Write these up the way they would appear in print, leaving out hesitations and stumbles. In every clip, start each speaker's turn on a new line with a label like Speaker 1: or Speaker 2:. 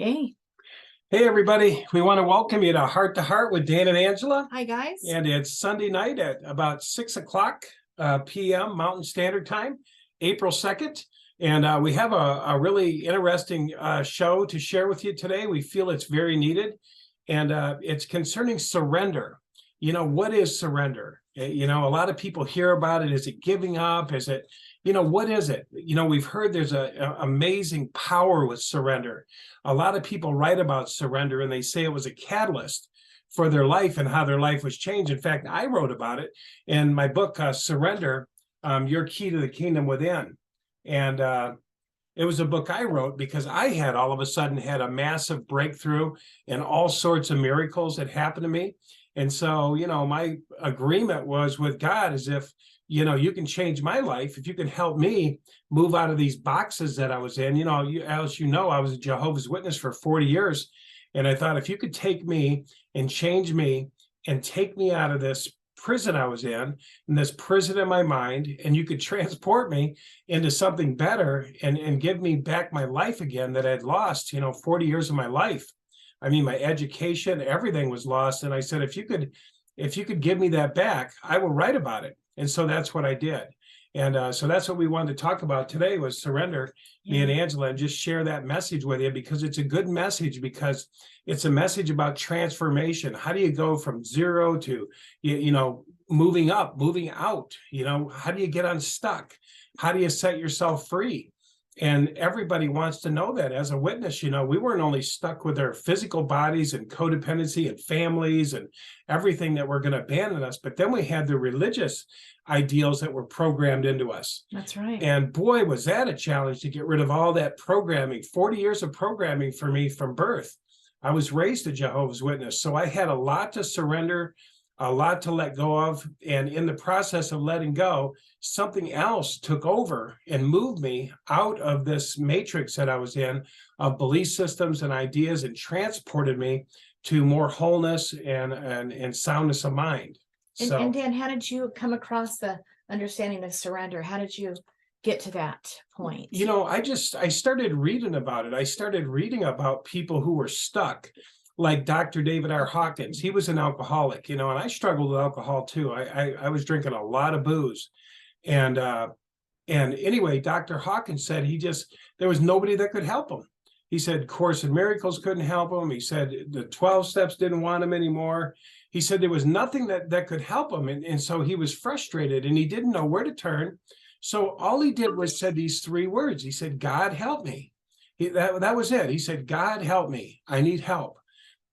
Speaker 1: Okay.
Speaker 2: Hey, everybody. We want to welcome you to Heart with Dan and Angela.
Speaker 1: Hi, guys.
Speaker 2: And it's Sunday night at about 6 o'clock p.m. Mountain Standard Time, April 2nd. And we have a really interesting show to share with you today. We feel it's very needed. And it's concerning surrender. You know, what is surrender? You know, a lot of people hear about it. Is it giving up? Is it, what is it? You know, we've heard there's a amazing power with surrender. A lot of people write about surrender and they say it was a catalyst for their life and how their life was changed. In fact, I wrote about it in my book, Surrender, Your Key to the Kingdom Within. And it was a book I wrote because I had all of a sudden had a massive breakthrough and all sorts of miracles that happened to me. And so, my agreement was with God is if, you can change my life, if you can help me move out of these boxes that I was in, as you know, I was a Jehovah's Witness for 40 years. And I thought if you could take me and change me and take me out of this prison I was in this prison in my mind, and you could transport me into something better and give me back my life again that I'd lost, 40 years of my life. I mean, my education, everything was lost. And I said, if you could give me that back, I will write about it. And so that's what I did. And so that's what we wanted to talk about today was surrender, me and Angela, and just share that message with you because it's a good message, because it's a message about transformation. How do you go from zero to, moving up, moving out? How do you get unstuck? How do you set yourself free? And everybody wants to know that as a witness. We weren't only stuck with our physical bodies and codependency and families and everything that were going to abandon us, but then we had the religious ideals that were programmed into us.
Speaker 1: That's right.
Speaker 2: And boy, was that a challenge to get rid of all that programming. 40 years of programming for me from birth. I was raised a Jehovah's Witness, so I had a lot to surrender, a lot to let go of. And in the process of letting go, something else took over and moved me out of this matrix that I was in of belief systems and ideas and transported me to more wholeness and soundness of mind.
Speaker 1: And Dan, how did you come across the understanding of surrender? How did you get to that point?
Speaker 2: I started reading about it. I started reading about people who were stuck, like Dr. David R. Hawkins. He was an alcoholic, and I struggled with alcohol too. I was drinking a lot of booze. And anyway, Dr. Hawkins said there was nobody that could help him. He said Course in Miracles couldn't help him. He said the 12 steps didn't want him anymore. He said there was nothing that could help him. And so he was frustrated and he didn't know where to turn. So all he did was said these three words. He said, God, help me. That was it. He said, God, help me. I need help.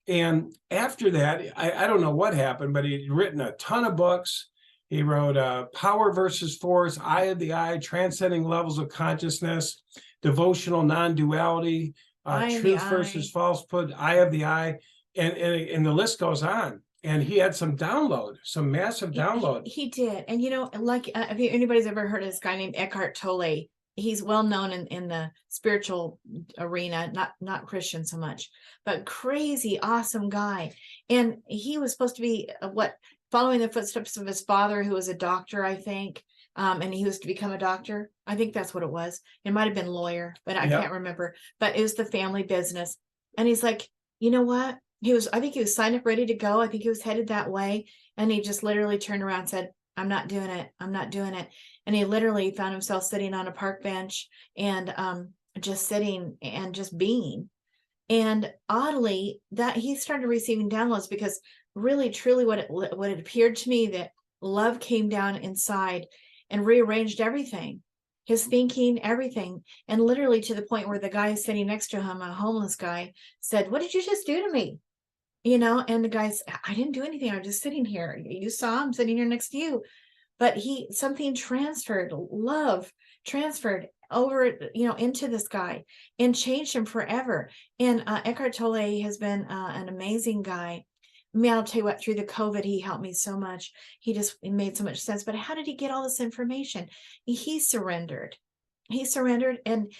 Speaker 2: And after that, I don't know what happened, but he'd written a ton of books. He wrote Power versus Force, Eye of the Eye, Transcending Levels of Consciousness, Devotional Non-Duality, Truth versus Falsehood, Eye of the Eye, and the list goes on. And he had some massive download.
Speaker 1: He did. And, like if anybody's ever heard of this guy named Eckhart Tolle, he's well known in the spiritual arena, not Christian so much, but crazy, awesome guy. And he was supposed to be following the footsteps of his father, who was a doctor, I think. And he was to become a doctor. I think that's what it was. It might have been lawyer, but I can't remember. But it was the family business. And he's like, you know what? I think he was signed up, ready to go. I think he was headed that way. And he just literally turned around and said, I'm not doing it. I'm not doing it. And he literally found himself sitting on a park bench and just sitting and just being. And oddly, that he started receiving downloads because really, truly what it appeared to me that love came down inside and rearranged everything, his thinking, everything. And literally to the point where the guy sitting next to him, a homeless guy, said, what did you just do to me? And the guy's, I didn't do anything. I'm just sitting here. You saw him sitting here next to you. But something transferred, love transferred over, into this guy and changed him forever. And Eckhart Tolle has been an amazing guy. I mean, I'll tell you what, through the COVID, he helped me so much. It made so much sense. But how did he get all this information? He surrendered. And,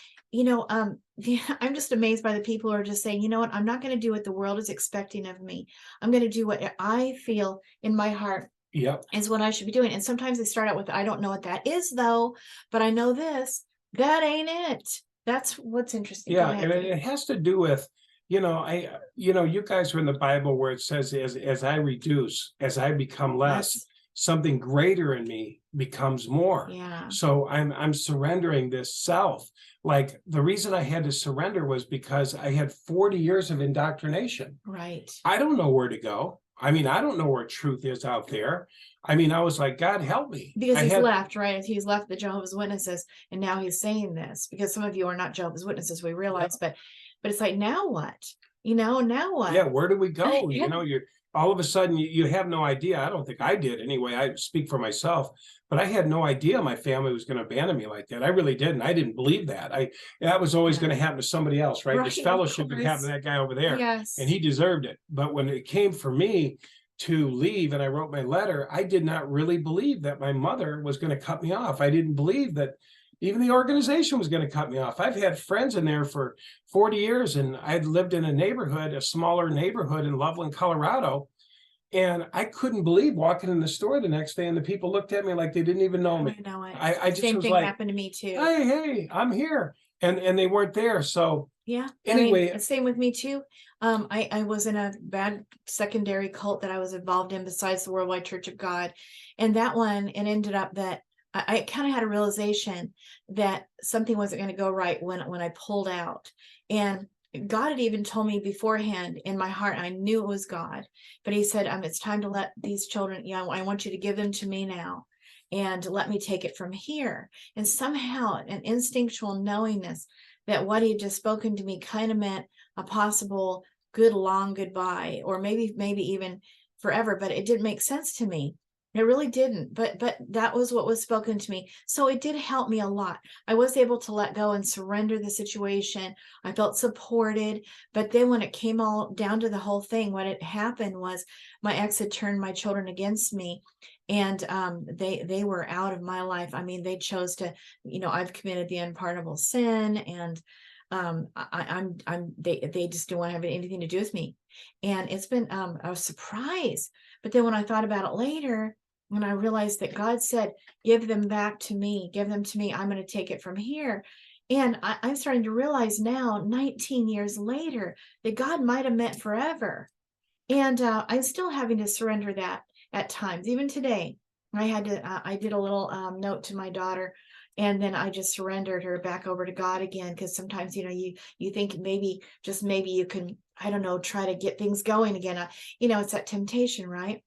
Speaker 1: I'm just amazed by the people who are just saying, you know what, I'm not going to do what the world is expecting of me. I'm going to do what I feel in my heart is what I should be doing. And sometimes they start out with, I don't know what that is, though, but I know this. That ain't it. That's what's interesting.
Speaker 2: Yeah, and it has to do with You guys are in the Bible where it says, as I reduce, as I become less,
Speaker 1: Yes.
Speaker 2: something greater in me becomes more.
Speaker 1: Yeah.
Speaker 2: So I'm surrendering this self. Like, the reason I had to surrender was because I had 40 years of indoctrination.
Speaker 1: Right.
Speaker 2: I don't know where to go. I mean, I don't know where truth is out there. I mean, I was like, God help me.
Speaker 1: Because
Speaker 2: I
Speaker 1: he's
Speaker 2: had
Speaker 1: left, right? He's left the Jehovah's Witnesses, and now he's saying this, because some of you are not Jehovah's Witnesses, we realize, but it's like, now what? Now what?
Speaker 2: Yeah, where do we go?
Speaker 1: Yeah.
Speaker 2: You're all of a sudden you have no idea. I don't think I did anyway. I speak for myself, but I had no idea my family was going to abandon me like that. I really didn't. I didn't believe that. That was always
Speaker 1: Yeah.
Speaker 2: going to happen to somebody else, right? This
Speaker 1: Right, of
Speaker 2: fellowship would happen
Speaker 1: course.
Speaker 2: to that guy over there,
Speaker 1: Yes.
Speaker 2: and he deserved it. But when it came for me to leave and I wrote my letter, I did not really believe that my mother was going to cut me off. I didn't believe that even the organization was going to cut me off. I've had friends in there for 40 years, and I'd lived in a smaller neighborhood in Loveland, Colorado. And I couldn't believe walking in the store the next day, and the people looked at me like they didn't even know me.
Speaker 1: I know it.
Speaker 2: I just
Speaker 1: Same
Speaker 2: was
Speaker 1: thing
Speaker 2: like,
Speaker 1: happened to me too.
Speaker 2: hey, I'm here. And they weren't there. So
Speaker 1: Yeah.
Speaker 2: anyway,
Speaker 1: same with me too. I was in a bad secondary cult that I was involved in besides the Worldwide Church of God. And that one, it ended up that I kind of had a realization that something wasn't going to go right when I pulled out. And God had even told me beforehand in my heart, I knew it was God, but he said, it's time to let these children, I want you to give them to me now and let me take it from here. And somehow an instinctual knowingness that what he had just spoken to me kind of meant a possible good long goodbye, or maybe even forever, but it didn't make sense to me. It really didn't, but that was what was spoken to me. So it did help me a lot. I was able to let go and surrender the situation. I felt supported. But then when it came all down to the whole thing, what had happened was my ex had turned my children against me, and they were out of my life. I mean, they chose to, I've committed the unpardonable sin, and they just don't want to have anything to do with me. And it's been a surprise. But then when I thought about it later, when I realized that God said, give them back to me, give them to me, I'm going to take it from here. And I'm starting to realize now, 19 years later, that God might have meant forever. And I'm still having to surrender that at times. Even today, I did a little note to my daughter, and then I just surrendered her back over to God again. Because sometimes, you think maybe, just maybe you can, I don't know, try to get things going again. It's that temptation, right?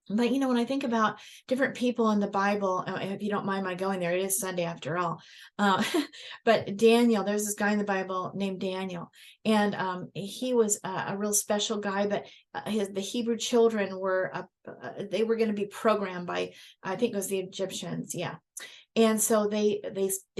Speaker 1: But when I think about different people in the Bible, if you don't mind my going there, it is Sunday after all. But Daniel, there's this guy in the Bible named Daniel, and he was a real special guy. But the Hebrew children were they were going to be programmed by, I think it was the Egyptians, yeah. And so they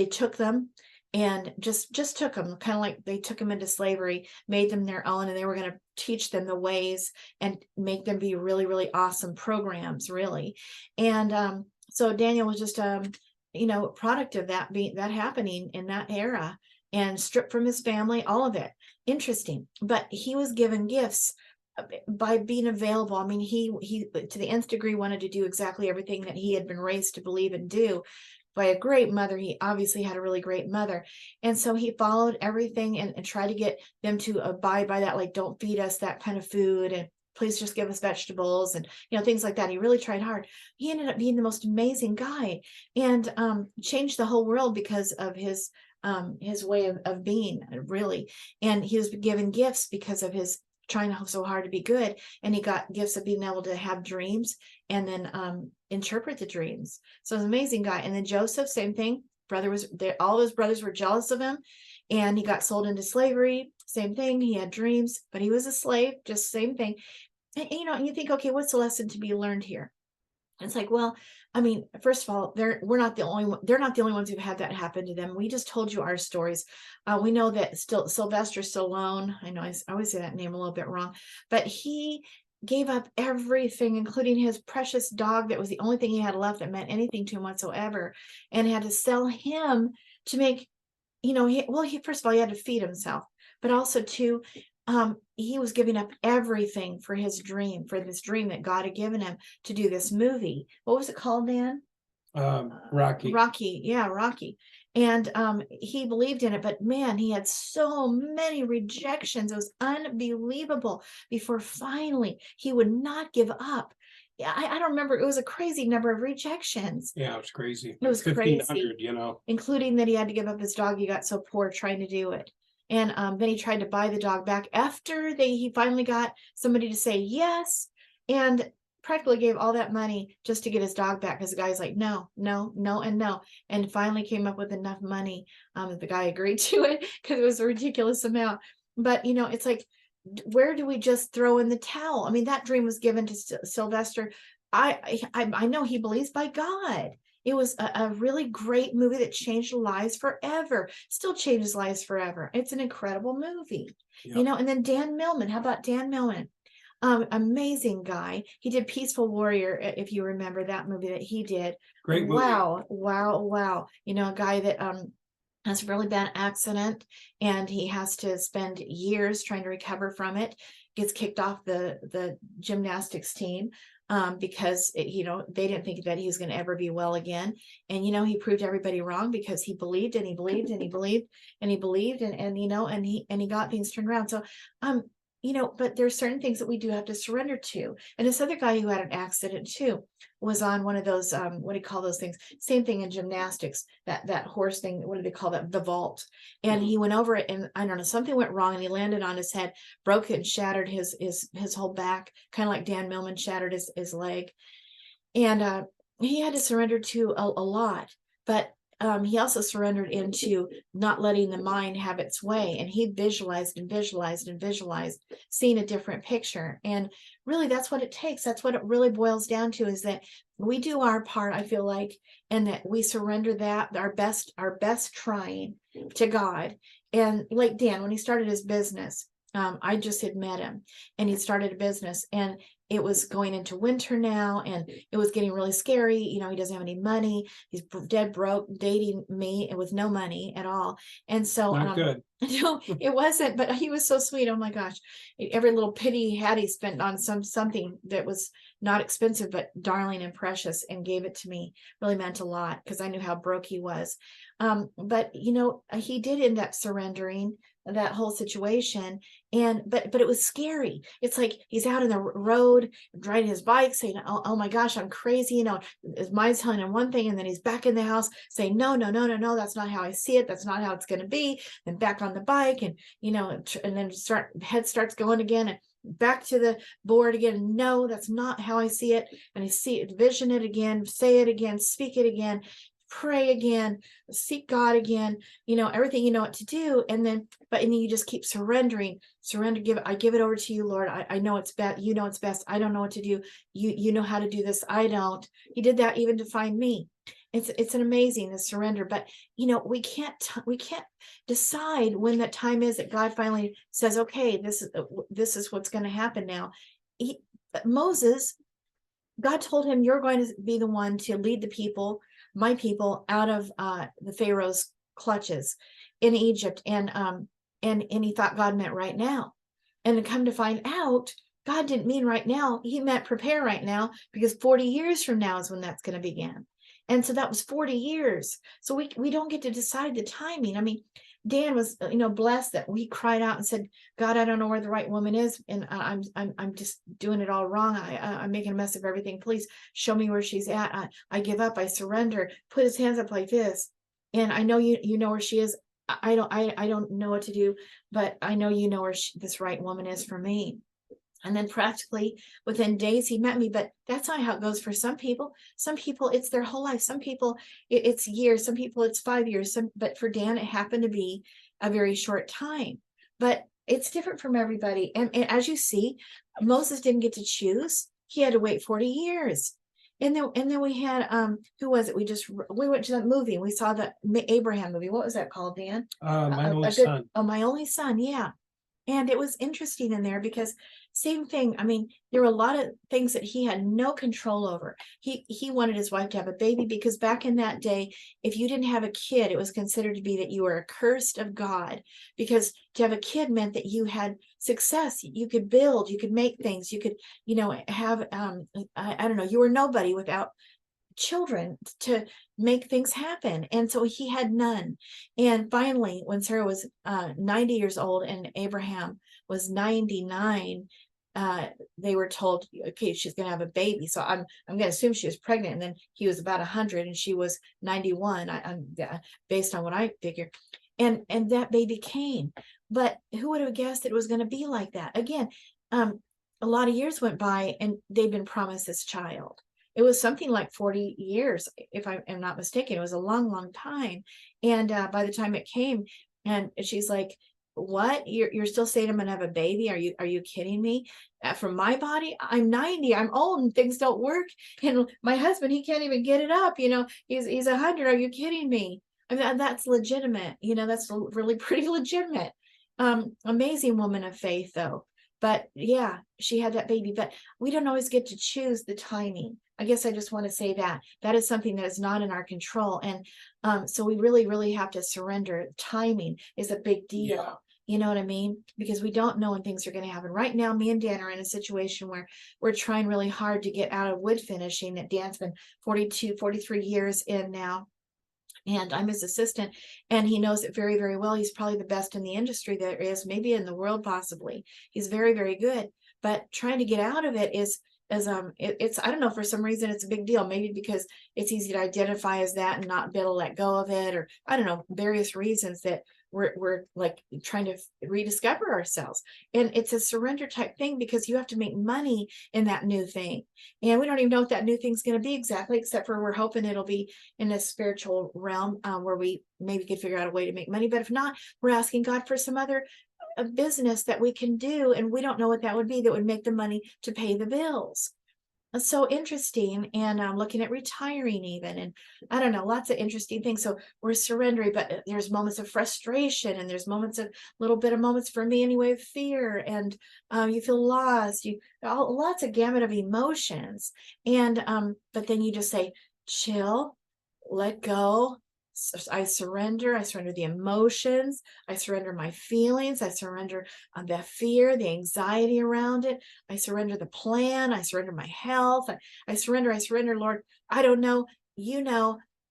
Speaker 1: took them and just took them, kind of like they took them into slavery, made them their own, and they were going to teach them the ways and make them be really, really awesome programs, really. And so Daniel was just product of that happening in that era, and stripped from his family, all of it. Interesting. But he was given gifts by being available. I mean, he to the nth degree wanted to do exactly everything that he had been raised to believe and do by a great mother. He obviously had a really great mother. And so he followed everything and tried to get them to abide by that, like, don't feed us that kind of food, and please just give us vegetables, and things like that. He really tried hard. He ended up being the most amazing guy, and changed the whole world because of his way of being, really. And he was given gifts because of his trying so hard to be good, and he got gifts of being able to have dreams and then interpret the dreams. So it's an amazing guy. And then Joseph, same thing. Brother was there, all his brothers were jealous of him, and he got sold into slavery. Same thing. He had dreams, but he was a slave. Just same thing. And you think, okay, what's the lesson to be learned here? It's like, well, I mean, first of all, they're not the only ones who've had that happen to them. We just told you our stories. We know that Sylvester Stallone, I know I always say that name a little bit wrong, but he gave up everything, including his precious dog that was the only thing he had left that meant anything to him whatsoever, and had to sell him to make, first of all, he had to feed himself, but also to he was giving up everything for this dream that God had given him to do this movie. What was it called, Dan?
Speaker 2: Rocky.
Speaker 1: Rocky. Yeah, Rocky. And he believed in it, but man, he had so many rejections. It was unbelievable before finally he would not give up. Yeah, I don't remember. It was a crazy number of rejections.
Speaker 2: Yeah, it was crazy.
Speaker 1: It was
Speaker 2: 1,500,
Speaker 1: crazy, including that he had to give up his dog. He got so poor trying to do it. And then he tried to buy the dog back after he finally got somebody to say yes, and practically gave all that money just to get his dog back, because the guy's like, no, no, no, and no. And finally came up with enough money that the guy agreed to it, because it was a ridiculous amount. But it's like, where do we just throw in the towel? I mean, that dream was given to Sylvester. I know he believes by God. It was a really great movie that changed lives forever, still changes lives forever. It's an incredible movie.
Speaker 2: Yep.
Speaker 1: And then Dan Millman. How about Dan Millman? Amazing guy. He did Peaceful Warrior, if you remember that movie that he did.
Speaker 2: Great movie.
Speaker 1: Wow, wow, wow. A guy that has a really bad accident, and he has to spend years trying to recover from it. Gets kicked off the gymnastics team because they didn't think that he was going to ever be well again. And he proved everybody wrong, because he believed and he believed and he believed and he believed, and he got things turned around. So but there's certain things that we do have to surrender to. And this other guy who had an accident too was on one of those what do you call those things? Same thing in gymnastics, that horse thing. What do they call that? The vault. And he went over it, and I don't know, something went wrong, and he landed on his head, broke it, and shattered his whole back, kind of like Dan Millman shattered his leg. And he had to surrender to a lot, but he also surrendered into not letting the mind have its way, and he visualized and visualized and visualized, seeing a different picture. And really, that's what it takes. That's what it really boils down to, is that we do our part, I feel like, and that we surrender that our best trying to God. And like Dan, when he started his business, I just had met him, and he started a business, and it was going into winter now, and it was getting really scary. He doesn't have any money. He's dead broke, dating me, and with no money at all. And so,
Speaker 2: Not good.
Speaker 1: No, it wasn't, but he was so sweet. Oh my gosh. Every little penny he had, he spent on something that was not expensive, but darling and precious, and gave it to me. Really meant a lot, because I knew how broke he was. But he did end up surrendering that whole situation. But it was scary. It's like he's out in the road riding his bike saying, oh my gosh, I'm crazy. His mind's telling him one thing, and then he's back in the house saying, no, that's not how I see it. That's not how it's going to be. Then back on the bike, and then head starts going again, and back to the board again. No, that's not how I see it. And I see it, vision it again, say it again, speak it again, pray again, seek God again, everything you know what to do. And then you just keep surrendering. I give it over to you, Lord. I know it's best. You know it's best. I don't know what to do. You know how to do this. I don't. He did that even to find me. It's an amazing, the surrender. But we can't decide when that time is that God finally says, okay, this is what's going to happen now. Moses, God told him, you're going to be the one to lead the people, my people, out of the Pharaoh's clutches in Egypt. And he thought God meant right now. And to come to find out, God didn't mean right now. He meant prepare right now, because 40 years from now is when that's going to begin. And so that was 40 years. So we don't get to decide the timing. I mean, Dan was, blessed that he cried out and said, God, I don't know where the right woman is. And I'm just doing it all wrong. I'm making a mess of everything. Please show me where she's at. I give up. I surrender. Put his hands up like this. And I know you know where she is. I don't know what to do, but I know you know where this right woman is for me. And then practically within days he met me. But that's not how it goes for some people. Some people, it's their whole life. Some people, it's years. Some people, it's 5 years. But for Dan, it happened to be a very short time. But it's different from everybody. And as you see, Moses didn't get to choose. He had to wait 40 years. And then we had who was it? We went to that movie. We saw the Abraham movie. What was that called, Dan?
Speaker 2: My Only Son.
Speaker 1: Oh, My Only Son. Yeah. And it was interesting in there, because same thing. I mean, there were a lot of things that he had no control over. He wanted his wife to have a baby, because back in that day, if you didn't have a kid, it was considered to be that you were accursed of God, because to have a kid meant that you had success. You could build, you could make things, you could, have, I don't know, you were nobody without children to make things happen. And so he had none. And finally, when Sarah was 90 years old and Abraham was 99, they were told, okay, she's going to have a baby. So I'm going to assume she was pregnant. And then he was about 100 and she was 91. Based on what I figured. And that baby came. But who would have guessed it was going to be like that? Again, a lot of years went by and they've been promised this child. It was something like 40 years, if I am not mistaken. It was a long, long time. And by the time it came, and she's like, what? You're still saying I'm gonna have a baby? Are you kidding me? From my body, I'm 90, I'm old and things don't work. And my husband, he can't even get it up. He's 100. Are you kidding me? I mean, that's legitimate. That's really pretty legitimate. Amazing woman of faith, though. But yeah, she had that baby, but we don't always get to choose the timing. I guess I just want to say that is something that is not in our control. And so we really, really have to surrender. Timing is a big deal.
Speaker 2: Yeah.
Speaker 1: You know what I mean? Because we don't know when things are going to happen. Right now, me and Dan are in a situation where we're trying really hard to get out of wood finishing. That Dan's been 42, 43 years in now. And I'm his assistant, and he knows it very, very well. He's probably the best in the industry there is, maybe in the world, possibly. He's very, very good. But trying to get out of it it's I don't know, for some reason it's a big deal. Maybe because it's easy to identify as that and not be able to let go of it, or I don't know, various reasons that we're like trying to rediscover ourselves. And it's a surrender type thing because you have to make money in that new thing. And we don't even know what that new thing's going to be exactly, except for we're hoping it'll be in a spiritual realm where we maybe could figure out a way to make money. But if not, we're asking God for some other business that we can do. And we don't know what that would be that would make the money to pay the bills. It's so interesting. And looking at retiring even, and I don't know, lots of interesting things. So we're surrendering, but there's moments of frustration, and there's moments of little bit of moments for me anyway of fear, and you feel lost, lots of gamut of emotions. And but then you just say, chill, let go. I surrender the emotions, I surrender my feelings, I surrender the fear, the anxiety around it, I surrender the plan, I surrender my health, I surrender, Lord, I don't know,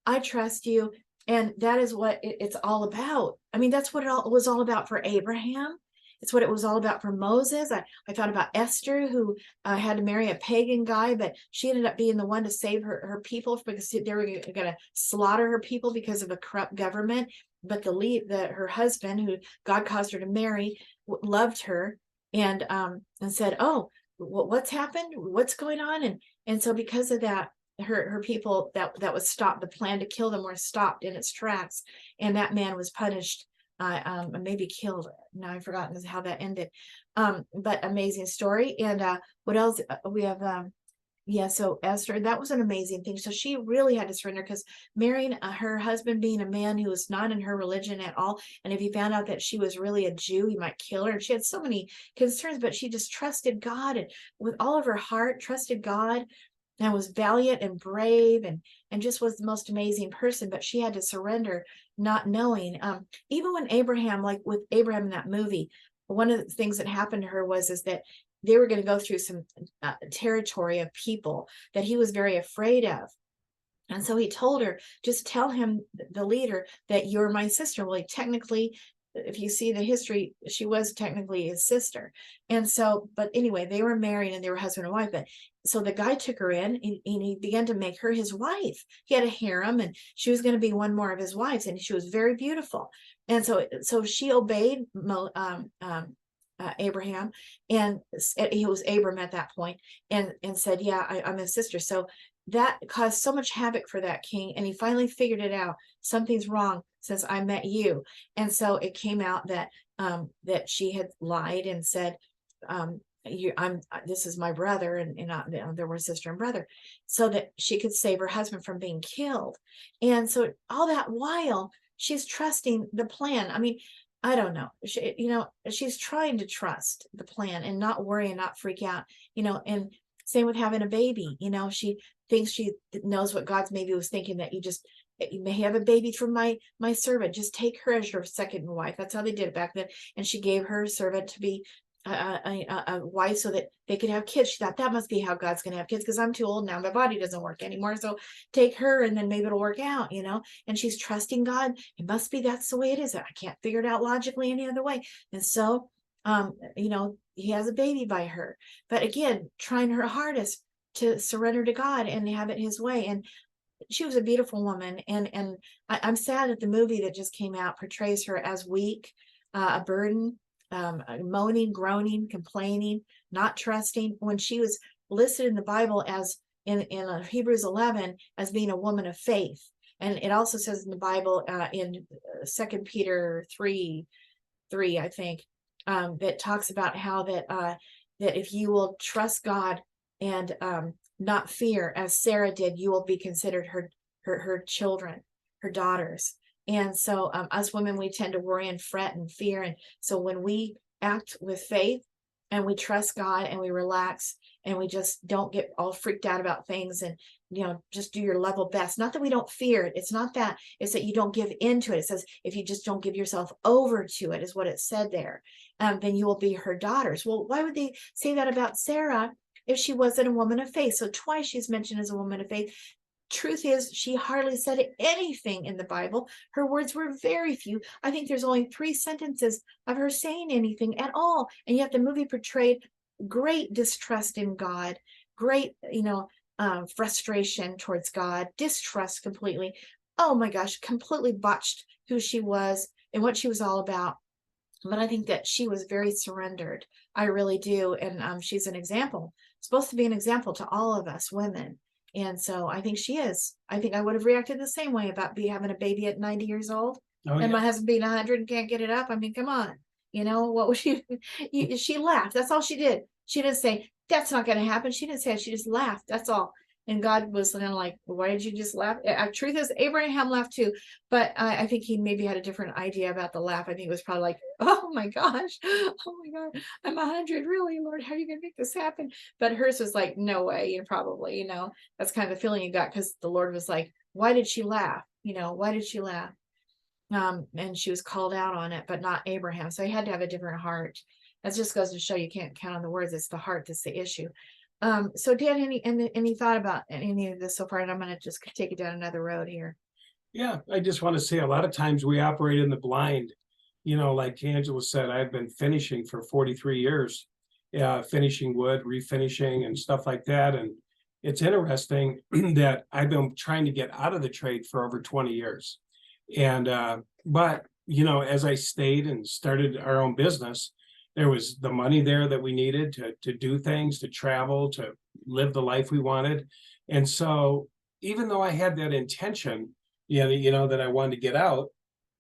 Speaker 1: I trust you. And that is what it's all about. I mean, that's what it was all about for Abraham. It's what it was all about for Moses. I thought about Esther, who had to marry a pagan guy, but she ended up being the one to save her people because they were going to slaughter her people because of a corrupt government. But her husband, who God caused her to marry, loved her and said, "Oh, what's happened? What's going on?" And so because of that, her people that was stopped. The plan to kill them was stopped in its tracks, and that man was punished. Maybe killed. Now I've forgotten how that ended. But amazing story. And what else we have? So Esther, that was an amazing thing. So she really had to surrender because marrying her husband being a man who was not in her religion at all. And if he found out that she was really a Jew, he might kill her. And she had so many concerns, but she just trusted God, and with all of her heart, trusted God, and was valiant and brave, and just was the most amazing person. But she had to surrender, not knowing. Even when Abraham, like with Abraham in that movie, one of the things that happened to her is that they were going to go through some territory of people that he was very afraid of. And so he told her, just tell him, the leader, that you're my sister. Well, technically, if you see the history, she was technically his sister. And so, but anyway, they were married and they were husband and wife. But so the guy took her in, and he began to make her his wife. He had a harem, and she was going to be one more of his wives, and she was very beautiful. And so she obeyed Abraham, and he was Abram at that point, and said, yeah, I'm his sister. So that caused so much havoc for that king, and he finally figured it out. Something's wrong since I met you. And so it came out that that she had lied and said, this is my brother, and there were sister and brother, so that she could save her husband from being killed. And so all that while she's trusting the plan. I mean, I don't know. She's trying to trust the plan and not worry and not freak out, and same with having a baby. She thinks she knows what God's maybe was thinking, that you may have a baby from my servant. Just take her as your second wife. That's how they did it back then. And she gave her servant to be a wife so that they could have kids. She thought that must be how God's going to have kids, because I'm too old now. My body doesn't work anymore. So take her and then maybe it'll work out, you know? And she's trusting God. It must be that's the way it is. I can't figure it out logically any other way. And so, you know, he has a baby by her. But again, trying her hardest to surrender to God and have it his way. And she was a beautiful woman. And I'm sad that the movie that just came out portrays her as weak, a burden, moaning, groaning, complaining, not trusting, when she was listed in the Bible as in Hebrews 11 as being a woman of faith. And it also says in the Bible in 2 Peter 3, I think, that talks about how that if you will trust God and not fear, as Sarah did, you will be considered her children, her daughters. And so us women, we tend to worry and fret and fear. And so when we act with faith and we trust God and we relax and we just don't get all freaked out about things, and, you know, just do your level best. Not that we don't fear it. It's not that. It's that you don't give into it. It says, if you just don't give yourself over to it, is what it said there, then you will be her daughters. Well, why would they say that about Sarah if she wasn't a woman of faith? So twice she's mentioned as a woman of faith. Truth is, she hardly said anything in the Bible. Her words were very few. I think there's only 3 sentences of her saying anything at all. And yet the movie portrayed great distrust in God, great, you know, frustration towards God, distrust completely. Oh my gosh, completely botched who she was and what she was all about. But I think that she was very surrendered. I really do. And she's an example, supposed to be an example to all of us women. And so I think she is. I think I would have reacted the same way about having a baby at 90 years old,
Speaker 2: Oh,
Speaker 1: and
Speaker 2: yeah.
Speaker 1: my husband being 100 and can't get it up. I mean, come on. You know, what was she? She laughed. That's all she did. She didn't say, that's not going to happen. She didn't say it. She just laughed. That's all. And God was kind of like, why did you just laugh? Truth is, Abraham laughed too, but I think he maybe had a different idea about the laugh. I think it was probably like, oh my gosh, oh my God, I'm 100, really, Lord, how are you going to make this happen? But hers was like, no way, you know, probably, you know, that's kind of the feeling you got, because the Lord was like, why did she laugh? You know, why did she laugh? And she was called out on it, but not Abraham. So he had to have a different heart. That just goes to show you can't count on the words. It's the heart that's the issue. So Dan, any thought about any of this so far? And I'm going to just take it down another road here.
Speaker 2: Yeah, I just want to say a lot of times we operate in the blind. You know, like Angela said, I've been finishing for 43 years, finishing wood, refinishing and stuff like that. And it's interesting that I've been trying to get out of the trade for over 20 years. And, but, you know, as I stayed and started our own business, there was the money there that we needed to do things, to travel, to live the life we wanted. And so even though I had that intention, you know, that I wanted to get out,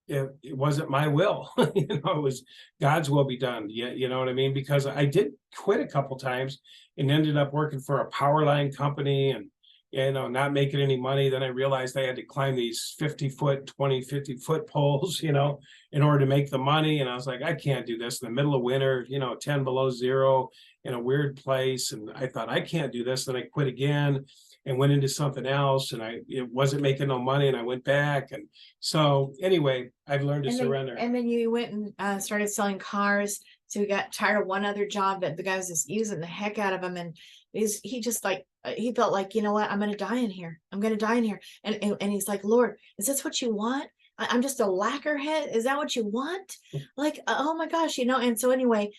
Speaker 2: it wasn't my will. You know, it was God's will be done. Yeah, you know what I mean? Because I did quit a couple times and ended up working for a power line company and, you know, not making any money. Then I realized I had to climb these 50-foot, 50-foot poles, you know, in order to make the money. And I was like, I can't do this in the middle of winter, you know, 10 below zero in a weird place. And I thought, I can't do this. Then I quit again and went into something else, and it wasn't making no money, and I went back. And so anyway, I've learned to surrender.
Speaker 1: And then you went and started selling cars. So he got tired of one other job, but the guy was just using the heck out of him. And he just like, he felt like, you know what, I'm going to die in here. I'm going to die in here. And he's like, Lord, is this what you want? I'm just a lacquerhead. Is that what you want? Like, oh my gosh, you know? And so anyway,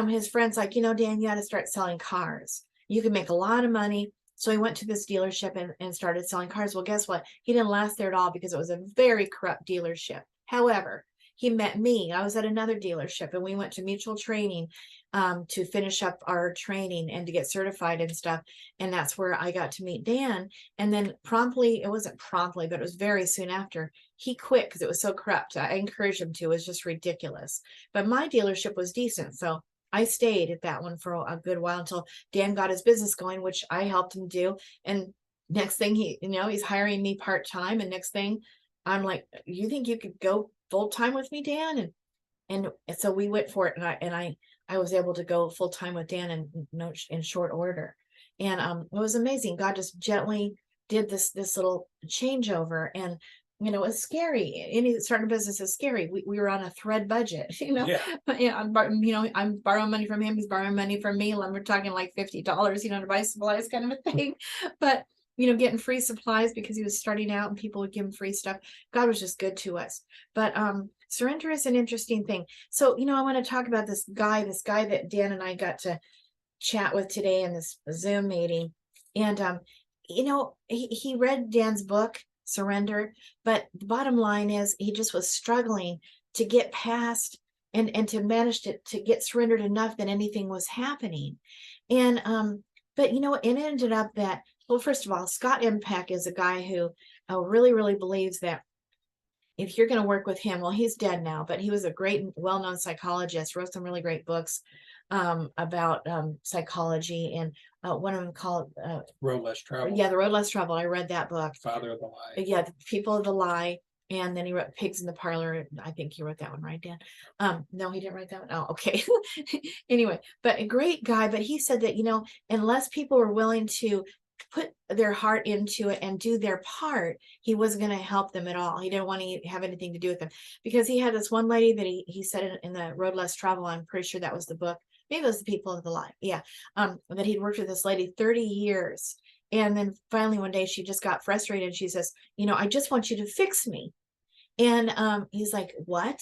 Speaker 1: his friend's like, you know, Dan, you got to start selling cars. You can make a lot of money. So he went to this dealership and started selling cars. Well, guess what? He didn't last there at all, because it was a very corrupt dealership. However, he met me. I was at another dealership, and we went to mutual training to finish up our training and to get certified and stuff. And that's where I got to meet Dan. And then promptly, it wasn't promptly, but it was very soon after, he quit because it was so corrupt. I encouraged him to. It was just ridiculous. But my dealership was decent. So I stayed at that one for a good while until Dan got his business going, which I helped him do. And next thing he's hiring me part-time. And next thing I'm like, you think you could go full-time with me, Dan? And so we went for it. And I was able to go full-time with Dan in short order. And it was amazing. God just gently did this little changeover. And you know, it's scary. Any starting a business is scary. We were on a thread budget, you know.
Speaker 2: Yeah.
Speaker 1: Yeah, I'm borrowing money from him. He's borrowing money from me. And we're talking like $50, to buy supplies, kind of a thing. But getting free supplies because he was starting out and people would give him free stuff. God was just good to us. But surrender is an interesting thing. So, I want to talk about this guy that Dan and I got to chat with today in this Zoom meeting. And he read Dan's book, Surrender, but the bottom line is he just was struggling to get past and to manage to get surrendered enough that anything was happening. And but it ended up that, well, first of all, Scott Impact is a guy who really, really believes that if you're going to work with him, well, he's dead now, but he was a great, well-known psychologist, wrote some really great books about psychology, and one of them called
Speaker 2: Road Less Traveled.
Speaker 1: The Road Less Traveled. I read that book.
Speaker 2: Father of the Lie.
Speaker 1: Yeah, The People of the Lie. And then he wrote Pigs in the Parlor. I think he wrote that one, right, Dan? No, he didn't write that one. Oh, okay. Anyway, but a great guy. But he said that, unless people were willing to put their heart into it and do their part, he wasn't going to help them at all. He didn't want to have anything to do with them, because he had this one lady that he said in the Road Less Travel, I'm pretty sure that was the book, maybe it was The People of the Lie, yeah, that he'd worked with this lady 30 years, and then finally one day she just got frustrated and she says, I just want you to fix me. And he's like, what?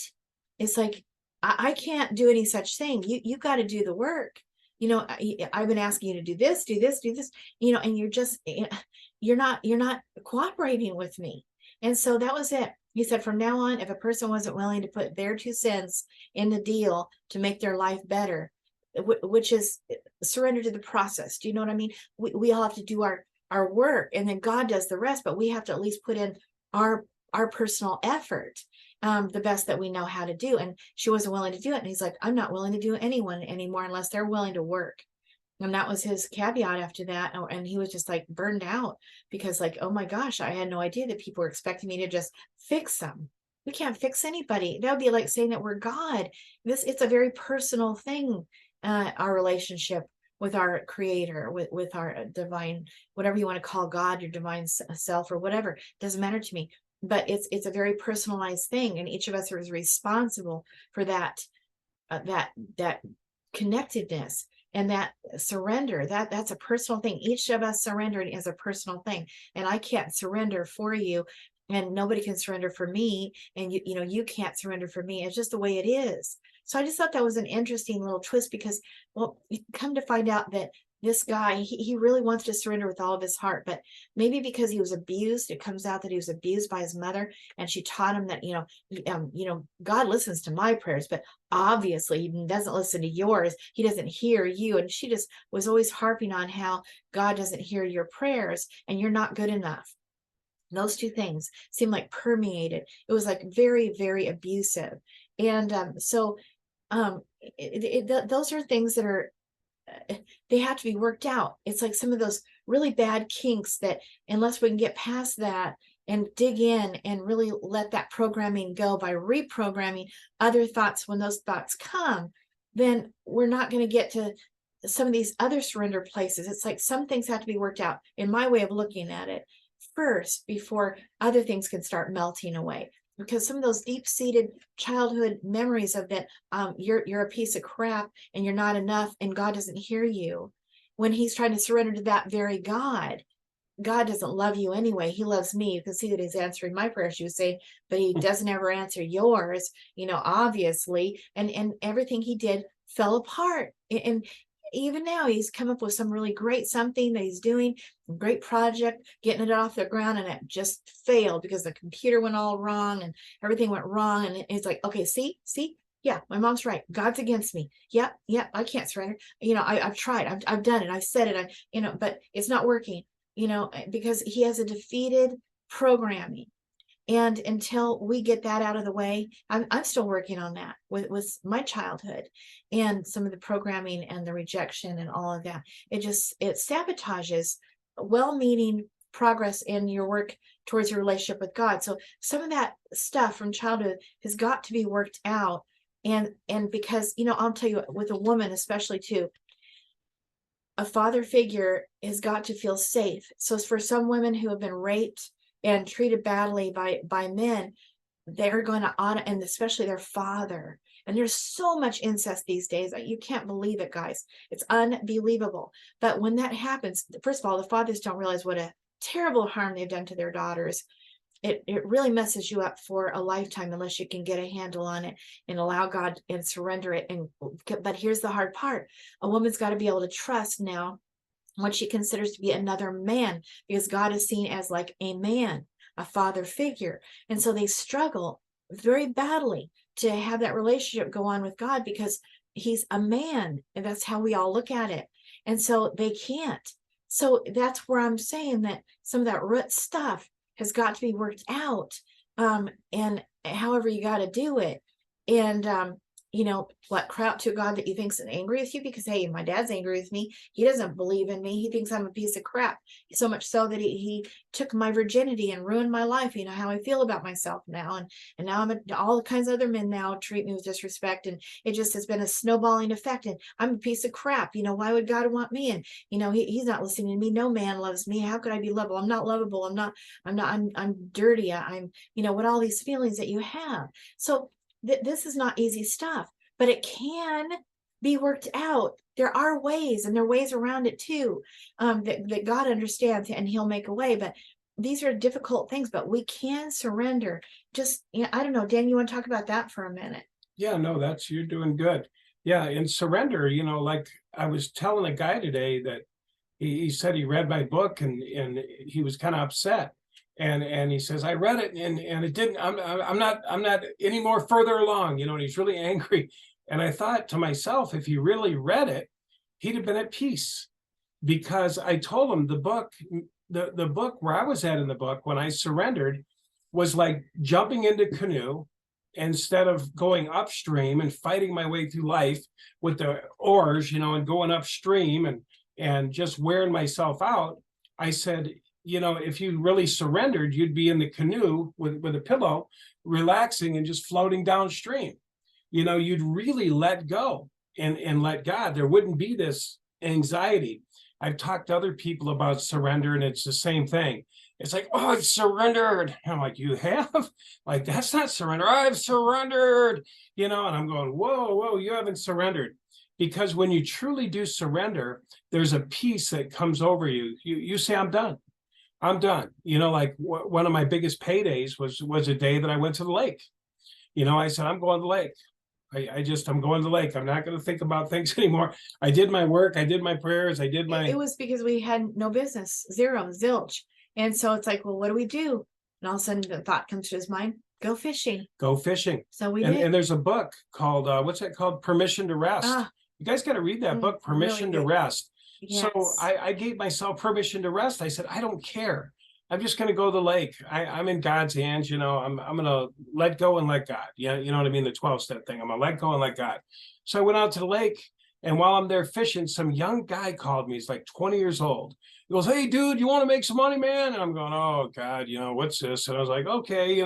Speaker 1: It's like, I can't do any such thing. You got to do the work. I've been asking you to do this, and you're not cooperating with me. And so that was it. He said, from now on, if a person wasn't willing to put their 2 cents in the deal to make their life better, which is surrender to the process. Do you know what I mean? We all have to do our work, and then God does the rest, but we have to at least put in our personal effort, the best that we know how to do. And she wasn't willing to do it. And he's like, I'm not willing to do anyone anymore unless they're willing to work. And that was his caveat after that. And he was just like burned out, because like, oh my gosh, I had no idea that people were expecting me to just fix them. We can't fix anybody. That would be like saying that we're God. It's a very personal thing, our relationship with our creator, with our divine, whatever you want to call God, your divine self or whatever, doesn't matter to me. But it's a very personalized thing, and each of us is responsible for that connectedness and that surrender. That's a personal thing. Each of us surrendering is a personal thing, and I can't surrender for you, and nobody can surrender for me, and you can't surrender for me. It's just the way it is. So I just thought that was an interesting little twist, because, well, you come to find out that this guy, he really wants to surrender with all of his heart, but maybe because he was abused, it comes out that he was abused by his mother, and she taught him that, God listens to my prayers, but obviously he doesn't listen to yours. He doesn't hear you. And she just was always harping on how God doesn't hear your prayers and you're not good enough. Those 2 things seemed like permeated. It was like very, very abusive. And those are things that are, they have to be worked out. It's like some of those really bad kinks that, unless we can get past that and dig in and really let that programming go by reprogramming other thoughts when those thoughts come, then we're not going to get to some of these other surrender places. It's like some things have to be worked out, in my way of looking at it, first, before other things can start melting away. Because some of those deep-seated childhood memories of that, you're a piece of crap and you're not enough and God doesn't hear you, when he's trying to surrender to that very God doesn't love you anyway. He loves me. You can see that he's answering my prayers, she was saying, but he doesn't ever answer yours, obviously. And everything he did fell apart. And even now he's come up with some really great something that he's doing, great project, getting it off the ground, and it just failed because the computer went all wrong and everything went wrong. And it's like, okay, see, yeah, my mom's right. God's against me. Yep, I can't surrender. I've tried, I've done it, I've said it, but it's not working, because he has a defeated programming. And until we get that out of the way, I'm still working on that with my childhood and some of the programming and the rejection and all of that. It sabotages well-meaning progress in your work towards your relationship with God. So some of that stuff from childhood has got to be worked out. And because, I'll tell you, with a woman especially too, a father figure has got to feel safe. So for some women who have been raped and treated badly by men, they're going to honor, and especially their father. And there's so much incest these days. You can't believe it, guys. It's unbelievable. But when that happens, first of all, the fathers don't realize what a terrible harm they've done to their daughters. It really messes you up for a lifetime unless you can get a handle on it and allow God and surrender it. But here's the hard part. A woman's got to be able to trust now what she considers to be another man, because God is seen as like a man, a father figure. And so they struggle very badly to have that relationship go on with God because he's a man, and that's how we all look at it. And so they can't. So that's where I'm saying that some of that root stuff has got to be worked out. And however you got to do it. And cry out to God that you think's angry with you, because hey, my dad's angry with me. He doesn't believe in me. He thinks I'm a piece of crap. So much so that he took my virginity and ruined my life. You know how I feel about myself now, and now all kinds of other men now treat me with disrespect, and it just has been a snowballing effect. And I'm a piece of crap. Why would God want me? And he's not listening to me. No man loves me. How could I be lovable? I'm not lovable. I'm dirty. I'm what all these feelings that you have. So this is not easy stuff, but it can be worked out. There are ways, and there are ways around it too, that God understands, and he'll make a way. But these are difficult things, but we can surrender. Just, I don't know, Dan, you want to talk about that for a minute?
Speaker 2: Yeah, no, you're doing good. Yeah, in surrender, like I was telling a guy today that he said he read my book, and he was kind of upset. And he says, I read it, and it didn't, I'm not any more further along, and he's really angry. And I thought to myself, if he really read it, he'd have been at peace, because I told him the book where I was at in the book when I surrendered was like jumping into canoe instead of going upstream and fighting my way through life with the oars, and going upstream and just wearing myself out. I said, if you really surrendered, you'd be in the canoe with a pillow, relaxing and just floating downstream. You'd really let go and let God. There wouldn't be this anxiety. I've talked to other people about surrender, and it's the same thing. It's like, oh, I've surrendered. And I'm like, you have? Like, that's not surrender. I've surrendered, and I'm going, whoa, you haven't surrendered. Because when you truly do surrender, there's a peace that comes over you. You say, I'm done. Like one of my biggest paydays was a day that I went to the lake. I said, I'm going to the lake. I'm going to the lake. I'm not going to think about things anymore. I did my work. I did my prayers. I did my.
Speaker 1: It was because we had no business, zero, zilch. And so it's like, well, what do we do? And all of a sudden the thought comes to his mind, go fishing.
Speaker 2: Go fishing.
Speaker 1: So we did.
Speaker 2: And there's a book called, what's that called? Permission to Rest. You guys got to read that book, Permission to Rest. Yes. So I gave myself permission to rest. I said, I don't care. I'm just going to go to the lake. I'm in God's hands. I'm going to let go and let God. Yeah, you know what I mean? The 12-step thing. I'm going to let go and let God. So I went out to the lake, and while I'm there fishing, some young guy called me. He's like 20 years old. He goes, hey, dude, you want to make some money, man? And I'm going, oh, God, what's this? And I was like, okay,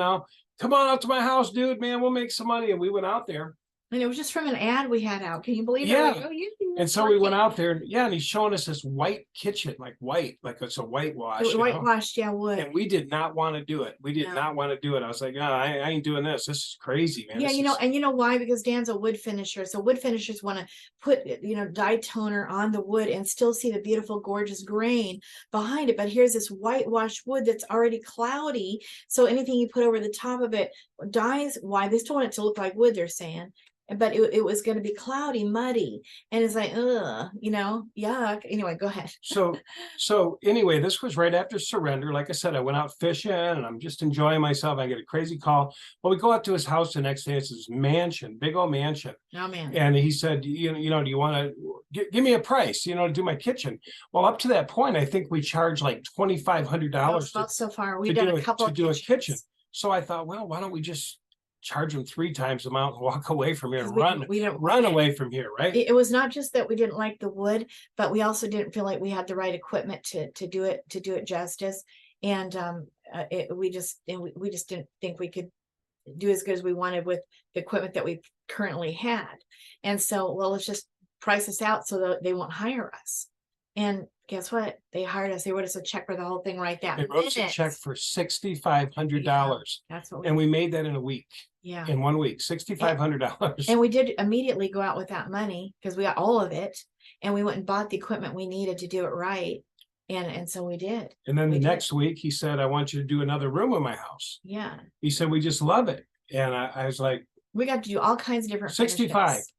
Speaker 2: come on out to my house, dude, man. We'll make some money. And we went out there.
Speaker 1: And it was just from an ad we had out. Can you believe it?
Speaker 2: Yeah.
Speaker 1: Like,
Speaker 2: and so we went out there, and he's showing us this white kitchen, like it's a whitewash.
Speaker 1: Whitewashed, wood.
Speaker 2: And we did not want to do it. Not want to do it. I was like, no, I ain't doing this. This is crazy, man.
Speaker 1: Yeah, and you know why? Because Dan's a wood finisher. So wood finishers want to put, dye toner on the wood and still see the beautiful, gorgeous grain behind it. But here's this whitewashed wood that's already cloudy. So anything you put over the top of it dyes. Why? They still want it to look like wood, they're saying. But it was going to be cloudy, muddy, and it's like, yuck. Anyway, go ahead.
Speaker 2: So anyway, this was right after surrender. Like I said, I went out fishing, and I'm just enjoying myself. I get a crazy call. Well, we go out to his house the next day. It's his mansion, big old mansion.
Speaker 1: Oh man!
Speaker 2: And he said, do you want to give me a price, to do my kitchen? Well, up to that point, I think we charged like $2,500.
Speaker 1: So far, we've done a couple to do a kitchen.
Speaker 2: So I thought, well, why don't we just charge them 3 times the amount and walk away from here, run away from here, right?
Speaker 1: It was not just that we didn't like the wood, but we also didn't feel like we had the right equipment to do it justice. And we just didn't think we could do as good as we wanted with the equipment that we currently had. And so, well, let's just price us out so that they won't hire us. And guess what? They hired us. They wrote us a check for the whole thing right that
Speaker 2: They wrote us a
Speaker 1: minute.
Speaker 2: check for $6,500.
Speaker 1: That's what
Speaker 2: And
Speaker 1: we
Speaker 2: we made that in a week.
Speaker 1: yeah.
Speaker 2: In 1 week, $6,500.
Speaker 1: And we did immediately go out with that money because we got all of it, and we went and bought the equipment we needed to do it right. And so we did.
Speaker 2: And then
Speaker 1: We
Speaker 2: the
Speaker 1: did.
Speaker 2: next week he said, I want you to do another room in my house.
Speaker 1: Yeah.
Speaker 2: He said, we just love it. And I was like,
Speaker 1: We got to do all kinds of different
Speaker 2: 65.
Speaker 1: finishes.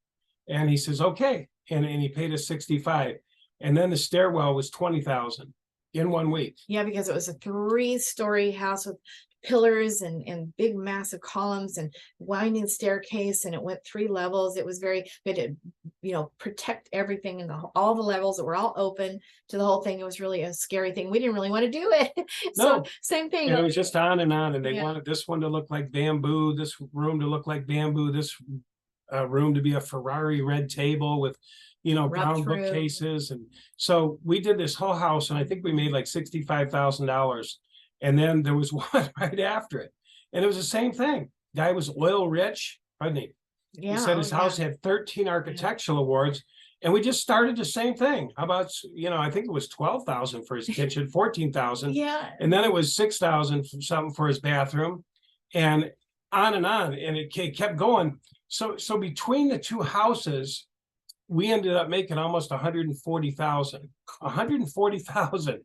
Speaker 2: And he says, okay. And he paid us 65. And then the stairwell was 20,000 in 1 week.
Speaker 1: Yeah, because it was a 3-story house with pillars and big massive columns and winding staircase, and it went 3 levels. It was very good to, you know, protect everything in all the levels that were all open to the whole thing. It was really a scary thing. We didn't really want to do it. So
Speaker 2: No.
Speaker 1: same thing.
Speaker 2: And it was just on, and they
Speaker 1: Yeah.
Speaker 2: wanted this one to look like bamboo, this room to look like bamboo, this room to be a Ferrari red table with, you know, brown
Speaker 1: Rub-through.
Speaker 2: bookcases. And so we did this whole house, and I think we made like $65,000. And then there was one right after it, and it was the same thing. Guy was oil rich, wasn't he?
Speaker 1: Yeah.
Speaker 2: He said his
Speaker 1: oh,
Speaker 2: house
Speaker 1: yeah.
Speaker 2: had 13 architectural awards, and we just started the same thing. How about, you know, I think it was 12,000 for his kitchen, 14,000,
Speaker 1: Yeah.
Speaker 2: and then it was 6,000 something for his bathroom, and on, and it kept going. So between the two houses, we ended up making almost 140,000. 140,000.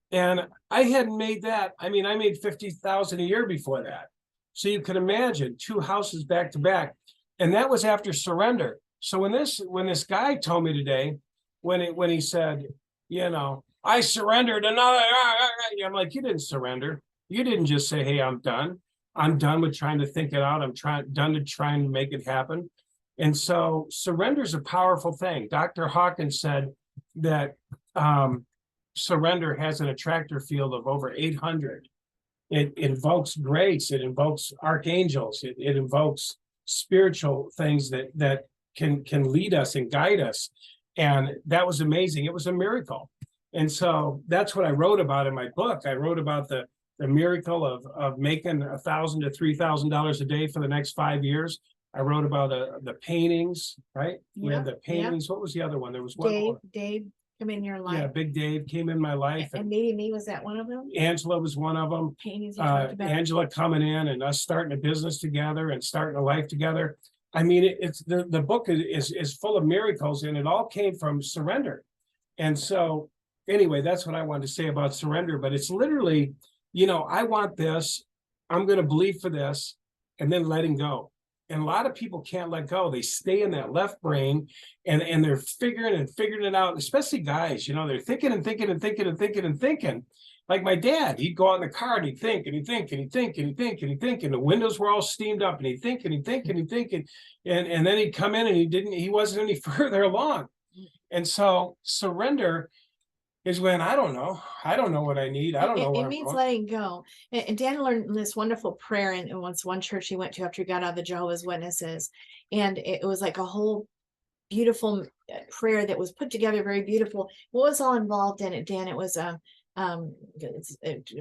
Speaker 2: And I hadn't made that. I mean, I made 50,000 a year before that. So you can imagine 2 houses back to back. And that was after surrender. So when this guy told me today, when he said, you know, I surrendered another, I'm like, you didn't surrender. You didn't just say, hey, I'm done. I'm done with trying to think it out. I'm done to trying to make it happen. And so surrender is a powerful thing. Dr. Hawkins said that surrender has an attractor field of over 800. It invokes grace. It invokes archangels. It invokes spiritual things that can lead us and guide us. And that was amazing. It was a miracle. And so that's what I wrote about in my book. I wrote about the miracle of making $1,000 to $3,000 a day for the next 5 years. I wrote about the paintings, right? We had the paintings. What was the other one? There was one more.
Speaker 1: Dave come in your life.
Speaker 2: Yeah, Big Dave came in my life.
Speaker 1: And maybe me, was that one of them?
Speaker 2: Angela was one of them.
Speaker 1: Paintings you talked about.
Speaker 2: Angela coming in and us starting a business together and starting a life together. I mean, it's the book is full of miracles, and it all came from surrender. And so anyway, that's what I wanted to say about surrender. But it's literally, you know, I want this, I'm going to believe for this, and then letting go. And a lot of people can't let go. They stay in that left brain, and they're figuring it out, especially guys, you know, they're thinking and thinking and thinking and thinking and thinking. Like my dad, he'd go out in the car and he'd think and he'd think and he'd think and he'd think and he'd think, and the windows were all steamed up, and he'd think and he'd think and he'd think, and then he'd come in and he wasn't any further along. And so surrender is when I don't know what I need. I don't know what
Speaker 1: it means letting go. And Dan learned this wonderful prayer in one church he went to after he got out of the Jehovah's Witnesses, and it was like a whole beautiful prayer that was put together, very beautiful. What was all involved in it, Dan? It was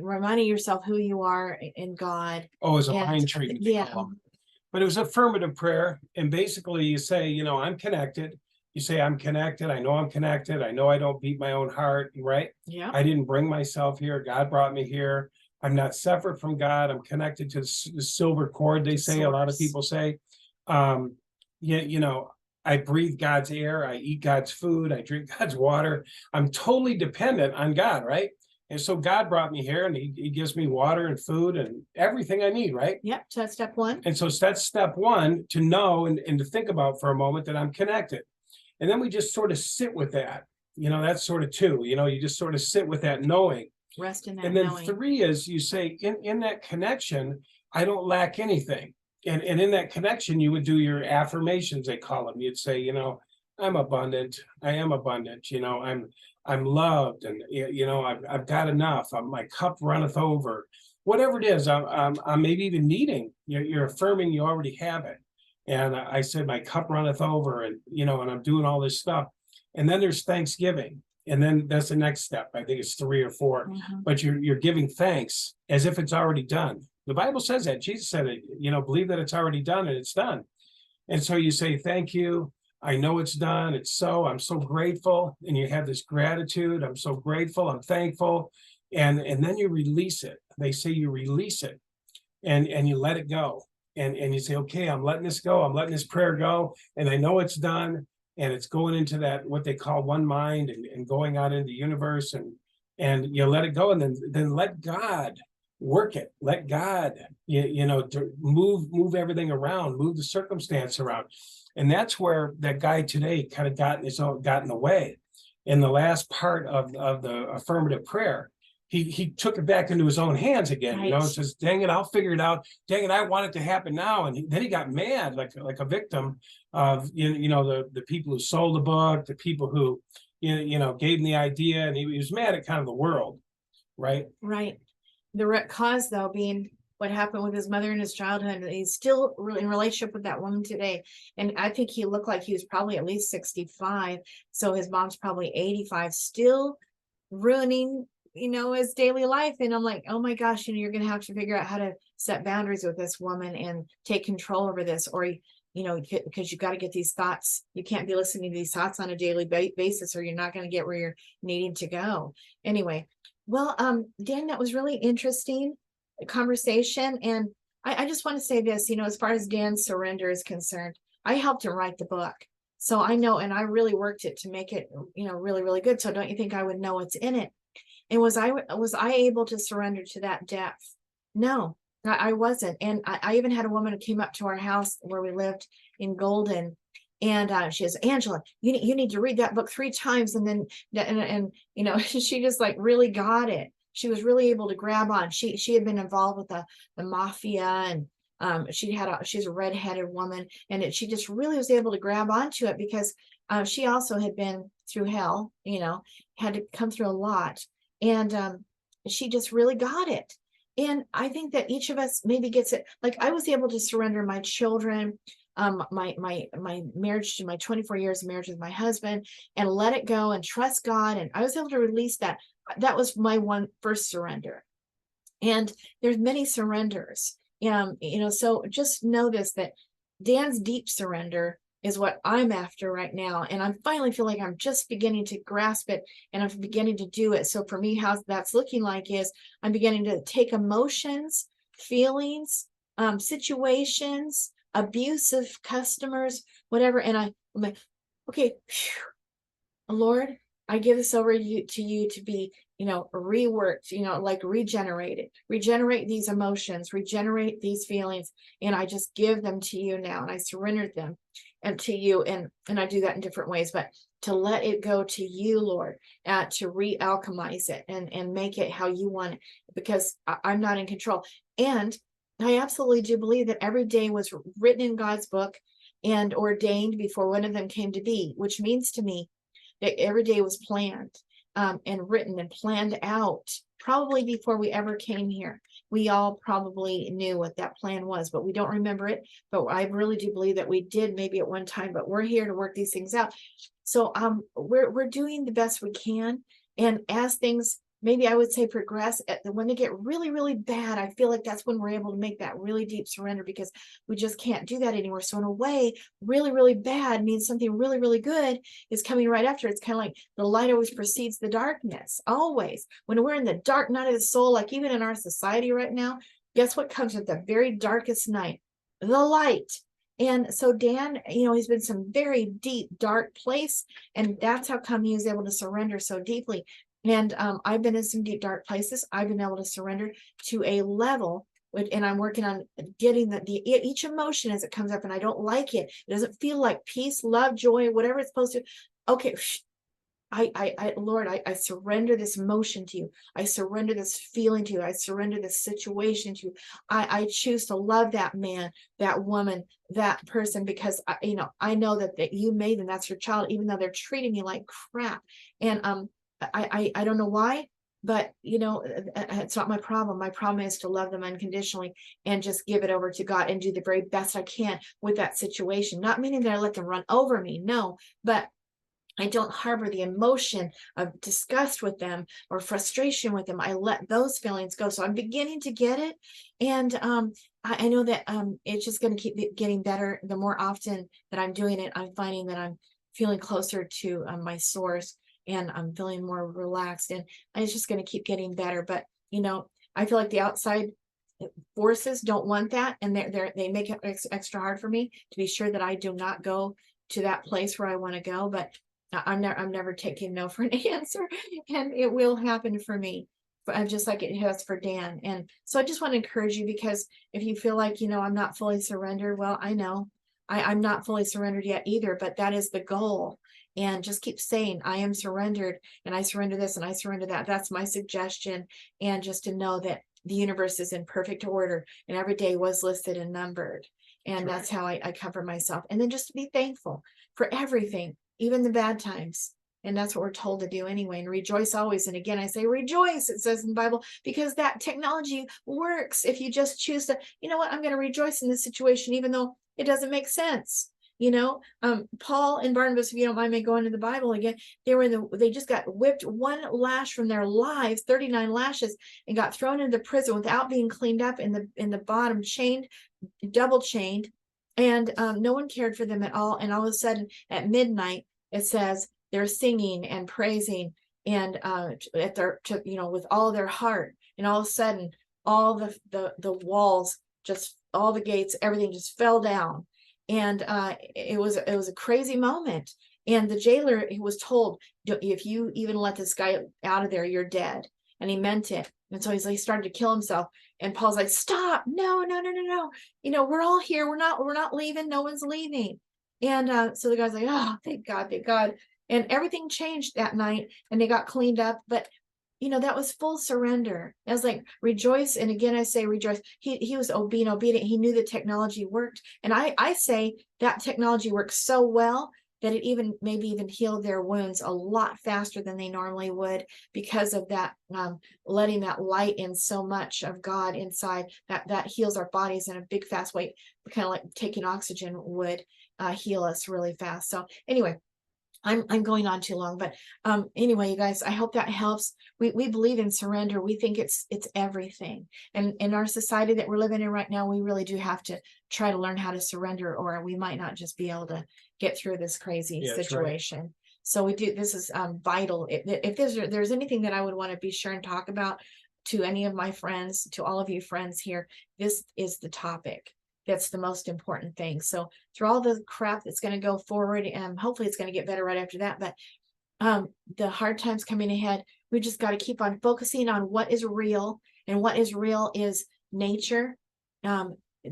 Speaker 1: reminding yourself who you are in God.
Speaker 2: Oh, it's a mind treatment.
Speaker 1: Yeah.
Speaker 2: But it was affirmative prayer, and basically you say, you know, I'm connected. You say, I'm connected. I know I'm connected. I know I don't beat my own heart, right?
Speaker 1: Yeah.
Speaker 2: I didn't bring myself here. God brought me here. I'm not separate from God. I'm connected to the silver cord, they say. A lot of people say, you know, I breathe God's air. I eat God's food. I drink God's water. I'm totally dependent on God, right? And so God brought me here, and he gives me water and food and everything I need, right?
Speaker 1: Yep. So that's step one.
Speaker 2: And so that's step one, to know and to think about for a moment that I'm connected. And then we just sort of sit with that. You know, that's sort of 2. You know, you just sort of sit with that knowing.
Speaker 1: Rest in that
Speaker 2: and then
Speaker 1: knowing.
Speaker 2: 3 is you say, in that connection, I don't lack anything. And in that connection, you would do your affirmations, they call them. You'd say, you know, I'm abundant. I am abundant. You know, I'm loved, and you know, I've got enough. My cup runneth over. Whatever it is, I'm maybe even needing. You're affirming you already have it. And I said, my cup runneth over, and, you know, and I'm doing all this stuff. And then there's Thanksgiving. And then that's the next step. I think it's 3 or 4, but you're giving thanks as if it's already done. The Bible says that. Jesus said it, you know, believe that it's already done, and it's done. And so you say, thank you. I know it's done. It's so, I'm so grateful. And you have this gratitude. I'm so grateful. I'm thankful. And then you release it. They say you release it and you let it go. And you say, okay, I'm letting this go. I'm letting this prayer go. And I know it's done. And it's going into that, what they call one mind, and going out into the universe, and you let it go. And then let God work it. Let God, to move everything around, move the circumstance around. And that's where that guy today kind of got in the way. In the last part of the affirmative prayer, he took it back into his own hands again,
Speaker 1: Right.
Speaker 2: and says, dang it, I'll figure it out. Dang it, I want it to happen now. And then he got mad, like a victim of, the people who sold the book, the people who, gave him the idea. And he was mad at kind of the world. Right.
Speaker 1: Right. The root cause, though, being what happened with his mother in his childhood. He's still in relationship with that woman today. And I think he looked like he was probably at least 65. So his mom's probably 85, still ruining, his daily life. And I'm like, oh my gosh, you're going to have to figure out how to set boundaries with this woman and take control over this, or, because you got to get these thoughts. You can't be listening to these thoughts on a daily basis, or you're not going to get where you're needing to go. Anyway. Well, Dan, that was really interesting conversation. And I just want to say this, as far as Dan's surrender is concerned, I helped him write the book. So I know, and I really worked it to make it, really, really good. So don't you think I would know what's in it? And was I able to surrender to that depth? No, I wasn't. And I even had a woman who came up to our house where we lived in Golden. And she says, Angela, you need to read that book 3 times. And then, she just like really got it. She was really able to grab on. She had been involved with the mafia, and she's a redheaded woman, and she just really was able to grab onto it because she also had been through hell, had to come through a lot. And she just really got it. And I think that each of us maybe gets it. Like I was able to surrender my children, my marriage, to my 24 years of marriage with my husband, and let it go and trust God. And I was able to release that. That was my first surrender. And there's many surrenders. So just know this, that Dan's deep surrender is what I'm after right now. And I finally feel like I'm just beginning to grasp it, and I'm beginning to do it. So for me, how that's looking like is I'm beginning to take emotions, feelings, situations, abusive customers, whatever. And I'm like, okay, Lord, I give this over to you to be, reworked, like regenerate these emotions, regenerate these feelings. And I just give them to you now. And I surrendered them and to you. And I do that in different ways, but to let it go to you, Lord, to re-alchemize it and make it how you want it, because I'm not in control. And I absolutely do believe that every day was written in God's book and ordained before one of them came to be, which means to me that every day was planned and written and planned out, probably before we ever came here. We all probably knew what that plan was, but we don't remember it. But I really do believe that we did, maybe at one time, but we're here to work these things out. So we're doing the best we can. And as things, maybe I would say, progress, when they get really, really bad, I feel like that's when we're able to make that really deep surrender, because we just can't do that anymore. So in a way, really, really bad means something really, really good is coming right after. It's kind of like the light always precedes the darkness, always. When we're in the dark night of the soul, like even in our society right now, guess what comes with the very darkest night? The light. And so Dan, he's been some very deep, dark place. And that's how come he was able to surrender so deeply. And I've been in some deep, dark places. I've been able to surrender to a level, and I'm working on getting each emotion as it comes up, and I don't like it. It doesn't feel like peace, love, joy, whatever it's supposed to. Okay, Lord, I surrender this emotion to you. I surrender this feeling to you. I surrender this situation to you. I choose to love that man, that woman, that person, because I know that you made them. That's your child, even though they're treating me like crap. And I don't know why, but it's not my problem. My problem is to love them unconditionally and just give it over to God and do the very best I can with that situation. Not meaning that I let them run over me, no, but I don't harbor the emotion of disgust with them or frustration with them. I let those feelings go. So I'm beginning to get it. And I know that it's just going to keep getting better. The more often that I'm doing it, I'm finding that I'm feeling closer to my source, and I'm feeling more relaxed, and it's just going to keep getting better. But, I feel like the outside forces don't want that, and they make it extra hard for me to be sure that I do not go to that place where I want to go. But I'm never taking no for an answer, and it will happen for me. But just like it has for Dan. And so I just want to encourage you, because if you feel like, I'm not fully surrendered, well, I know I'm not fully surrendered yet either, but that is the goal. And just keep saying, I am surrendered, and I surrender this, and I surrender that. That's my suggestion. And just to know that the universe is in perfect order, and every day was listed and numbered. And that's how I cover myself. And then just to be thankful for everything, even the bad times. And that's what we're told to do anyway. And rejoice always. And again, I say rejoice, it says in the Bible, because that technology works. If you just choose to, you know what, I'm going to rejoice in this situation, even though it doesn't make sense. Paul and Barnabas, if you don't mind me going to the Bible again, they just got whipped one lash from their lives, 39 lashes, and got thrown into prison without being cleaned up in the bottom, chained, double chained. And no one cared for them at all. And all of a sudden at midnight, it says they're singing and praising, and with all their heart. And all of a sudden, all the walls, just all the gates, everything just fell down. And it was a crazy moment. And the jailer, he was told, if you even let this guy out of there, you're dead. And he meant it. And so he started to kill himself. And Paul's like, stop, no. We're all here. We're not leaving. No one's leaving. And so the guy's like, oh, thank God. And everything changed that night, and they got cleaned up. But that was full surrender. I was like, rejoice. And again, I say rejoice. He was being obedient. He knew the technology worked. And I say that technology works so well that it maybe even healed their wounds a lot faster than they normally would, because of that, letting that light in so much of God inside, that heals our bodies in a big, fast way, kind of like taking oxygen would heal us really fast. So anyway, I'm going on too long, but anyway, you guys, I hope that helps. We believe in surrender. We think it's everything. And in our society that we're living in right now, we really do have to try to learn how to surrender, or we might not just be able to get through this crazy situation. Right. So this is vital. If there's anything that I would want to be sure and talk about to any of my friends, to all of you friends here, this is the topic. That's the most important thing. So through all the crap that's going to go forward, and hopefully it's going to get better right after that. But the hard times coming ahead, we just got to keep on focusing on what is real. And what is real is nature,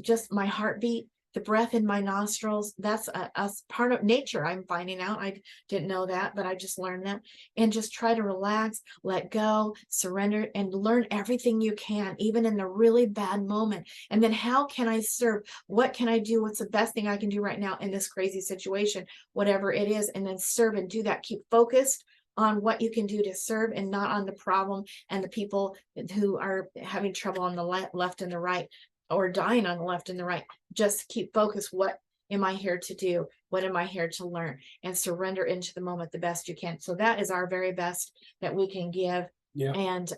Speaker 1: just my heartbeat, the breath in my nostrils. That's a part of nature. I'm finding out. I didn't know that, but I just learned that. And just try to relax, let go, surrender, and learn everything you can, even in the really bad moment. And then how can I serve? What can I do? What's the best thing I can do right now in this crazy situation, whatever it is, and then serve and do that. Keep focused on what you can do to serve, and not on the problem and the people who are having trouble on the left and the right, or dying on the left and the right. Just keep focused. What am I here to do? What am I here to learn? And surrender into the moment the best you can. So that is our very best that we can give. Yeah. And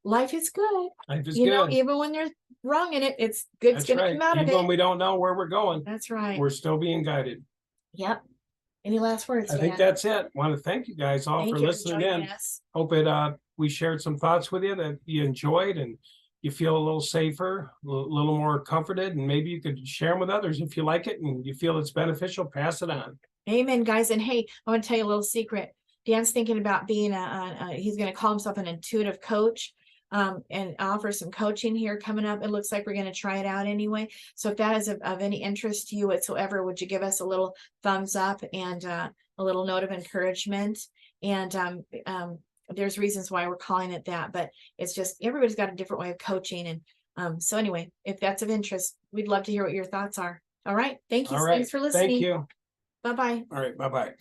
Speaker 1: life is good. Life is good. Even when there's wrong in it, it's good. It's going to come out of it. Even when
Speaker 2: we don't know where we're going.
Speaker 1: That's right.
Speaker 2: We're still being guided.
Speaker 1: Yep. Any last words?
Speaker 2: I think that's it. Want to thank you guys all for listening in. Hope we shared some thoughts with you that you enjoyed, and you feel a little safer, a little more comforted, and maybe you could share them with others if you like it and you feel it's beneficial. Pass it on.
Speaker 1: Amen, guys. And hey, I want to tell you a little secret. Dan's thinking about being he's going to call himself an intuitive coach, and offer some coaching here coming up. It looks like we're going to try it out anyway. So if that is of any interest to you whatsoever, would you give us a little thumbs up and a little note of encouragement? And there's reasons why we're calling it that, but it's just everybody's got a different way of coaching. And so anyway, if that's of interest, we'd love to hear what your thoughts are. All right. Thank you. All right. Thanks for listening.
Speaker 2: Thank you.
Speaker 1: Bye-bye.
Speaker 2: All right. Bye-bye.